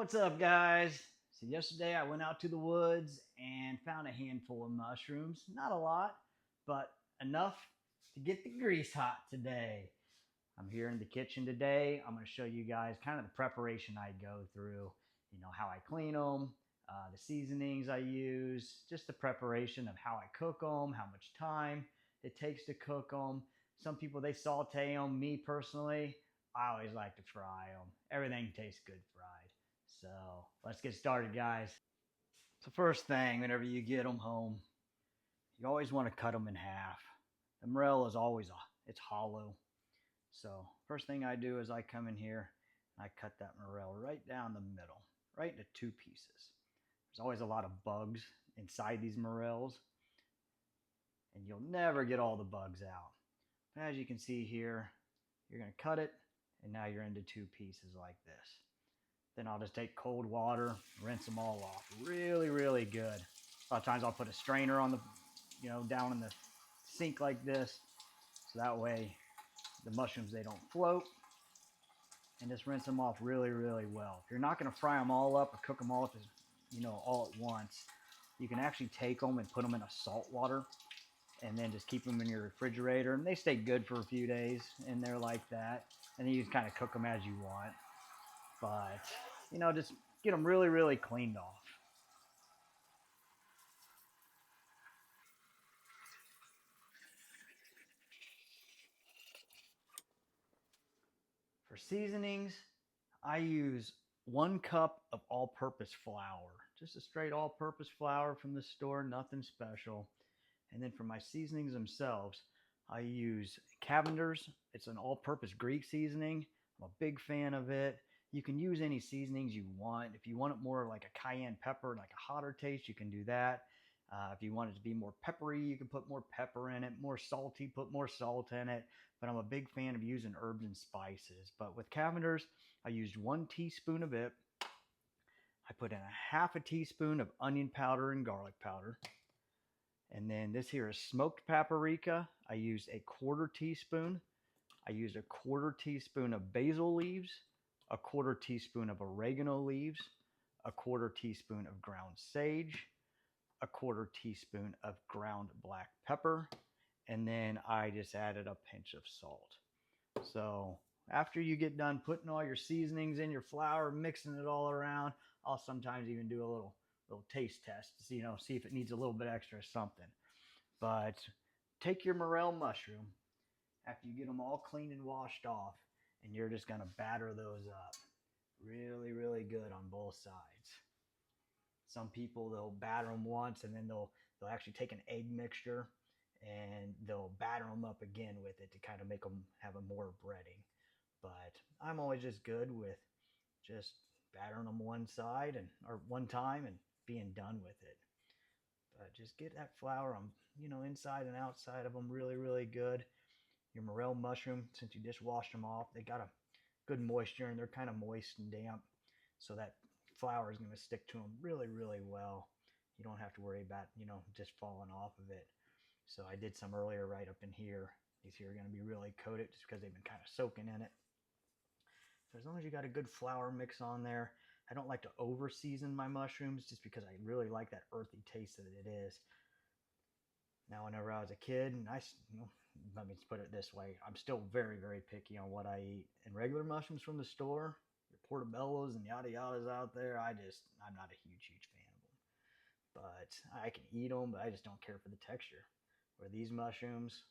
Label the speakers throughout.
Speaker 1: What's up, guys? So yesterday I went out to the woods and found a handful of mushrooms. Not a lot, but enough to get the grease hot today. I'm here in the kitchen today. I'm going to show you guys kind of the preparation I go through, how I clean them, the seasonings I use, just the preparation of how I cook them, how much time it takes to cook them. Some people, they saute them. Me personally, I always like to fry them. Everything tastes good fried. So let's get started, guys. So first thing, whenever you get them home, you always want to cut them in half. The morel is always it's hollow. So first thing I do is I come in here and I cut that morel right down the middle, right into two pieces. There's always a lot of bugs inside these morels, and you'll never get all the bugs out. But as you can see here, you're going to cut it, and now you're into two pieces like this. Then I'll just take cold water, rinse them all off really, really good. A lot of times I'll put a strainer on the, down in the sink like this, so that way the mushrooms, they don't float, and just rinse them off really, really well. If you're not going to fry them all up or cook them all, all at once, you can actually take them and put them in a salt water and then just keep them in your refrigerator, and they stay good for a few days in there like that. And then you can kind of cook them as you want. But, just get them really, really cleaned off. For seasonings, I use 1 cup of all-purpose flour. Just a straight all-purpose flour from the store, nothing special. And then for my seasonings themselves, I use cavendars. It's an all-purpose Greek seasoning. I'm a big fan of it. You can use any seasonings you want. If you want it more like a cayenne pepper, like a hotter taste, you can do that. If you want it to be more peppery, you can put more pepper in it. More salty, put more salt in it. But I'm a big fan of using herbs and spices. But with cavendars, I used 1 teaspoon of it. I put in a half a teaspoon of onion powder and garlic powder. And then this here is smoked paprika. I used a 1/4 teaspoon. I used a 1/4 teaspoon of basil leaves, a 1/4 teaspoon of oregano leaves, a 1/4 teaspoon of ground sage, a 1/4 teaspoon of ground black pepper, and then I just added a pinch of salt. So after you get done putting all your seasonings in your flour, mixing it all around, I'll sometimes even do a little taste test to see if it needs a little bit extra something. But take your morel mushroom after you get them all cleaned and washed off, and you're just going to batter those up really, really good on both sides. Some people, they'll batter them once and then they'll actually take an egg mixture and they'll batter them up again with it to kind of make them have a more breading. But I'm always just good with just battering them one side or one time and being done with it. But just get that flour on, inside and outside of them really, really good. Your morel mushroom, since you just washed them off, they got a good moisture and they're kind of moist and damp. So that flour is going to stick to them really, really well. You don't have to worry about, just falling off of it. So I did some earlier right up in here. These here are going to be really coated just because they've been kind of soaking in it. So as long as you got a good flour mix on there, I don't like to over season my mushrooms just because I really like that earthy taste that it is. Now, whenever I was a kid, and let me put it this way, I'm still very, very picky on what I eat. And regular mushrooms from the store, your portobellos and yada yadas out there, I'm not a huge fan of them. But I can eat them, but I just don't care for the texture. Where these mushrooms,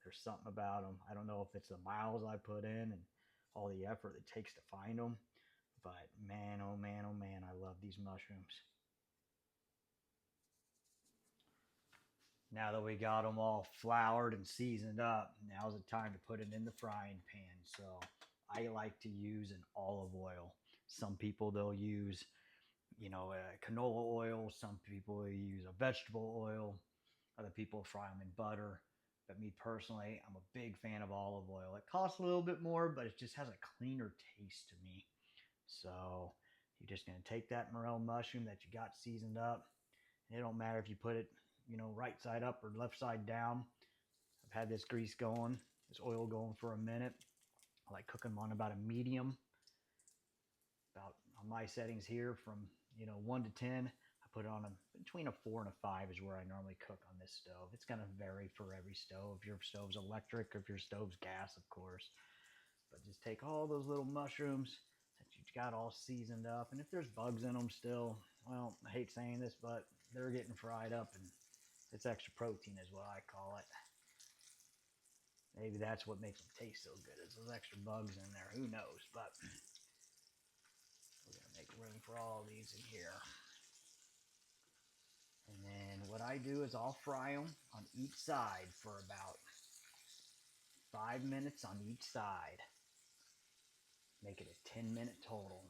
Speaker 1: there's something about them. I don't know if it's the miles I put in and all the effort it takes to find them. But man, oh man, oh man, I love these mushrooms. Now that we got them all floured and seasoned up, now's the time to put it in the frying pan. So I like to use an olive oil. Some people, they'll use, canola oil. Some people will use a vegetable oil. Other people fry them in butter. But me personally, I'm a big fan of olive oil. It costs a little bit more, but it just has a cleaner taste to me. So you're just going to take that morel mushroom that you got seasoned up. And it don't matter if you put it, right side up or left side down. I've had this grease going, this oil going for a minute. I like cooking them on about a medium. I'll my settings here from 1 to 10. I put it on between a 4 and a 5 is where I normally cook on this stove. It's going to vary for every stove. If your stove's electric or if your stove's gas, of course. But just take all those little mushrooms that you've got all seasoned up, and if there's bugs in them still, well, I hate saying this, but they're getting fried up, and it's extra protein is what I call it. Maybe that's what makes them taste so good, is those extra bugs in there. Who knows? But we're going to make room for all these in here. And then what I do is I'll fry them on each side for about 5 minutes on each side. Make it a 10-minute total.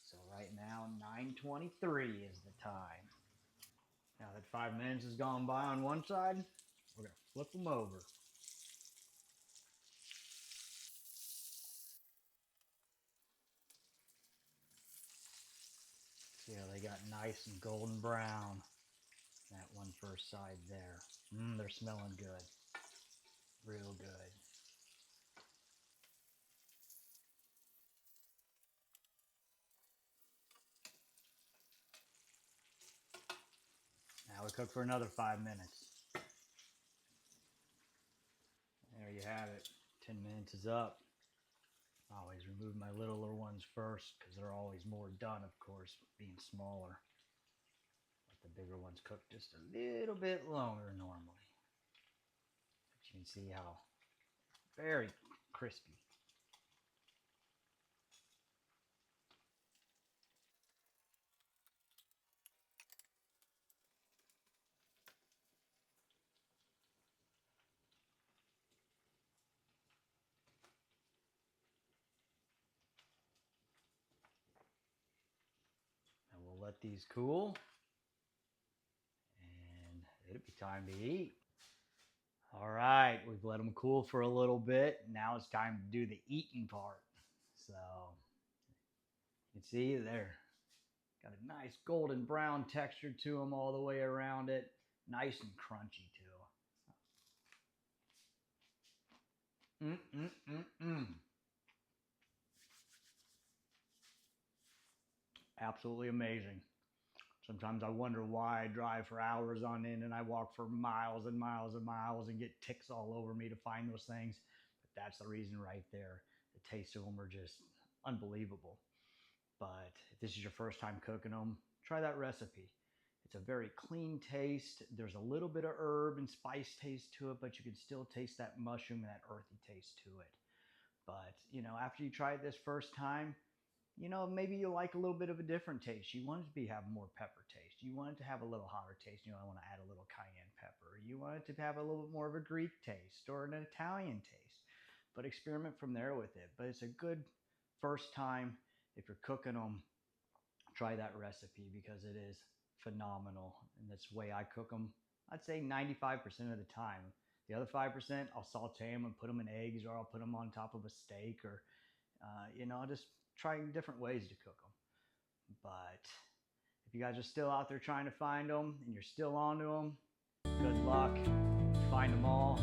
Speaker 1: So right now, 9:23 is the time. Now that 5 minutes has gone by on one side, we're going to flip them over. See how they got nice and golden brown. That one first side there. They're smelling good. Real good. Now we cook for another 5 minutes. There you have it. 10 minutes is up. I always remove my littler ones first because they're always more done, of course, being smaller. But the bigger ones cook just a little bit longer normally. But you can see how very crispy. And we'll let these cool. And it'll be time to eat. All right, we've let them cool for a little bit. Now it's time to do the eating part. So you can see they're got a nice golden brown texture to them all the way around it. Nice and crunchy too. Absolutely amazing. Sometimes I wonder why I drive for hours on end and I walk for miles and miles and miles and get ticks all over me to find those things. But that's the reason right there. The taste of them are just unbelievable. But if this is your first time cooking them, try that recipe. It's a very clean taste. There's a little bit of herb and spice taste to it, but you can still taste that mushroom and that earthy taste to it. But, after you try it this first time, maybe you like a little bit of a different taste. You want it to have more pepper taste. You want it to have a little hotter taste. I want to add a little cayenne pepper. You want it to have a little bit more of a Greek taste or an Italian taste. But experiment from there with it. But it's a good first time if you're cooking them. Try that recipe because it is phenomenal. And that's the way I cook them. I'd say 95% of the time. The other 5%, I'll saute them and put them in eggs, or I'll put them on top of a steak, or I'll just trying different ways to cook them. But if you guys are still out there trying to find them and you're still onto them, good luck. Find them all.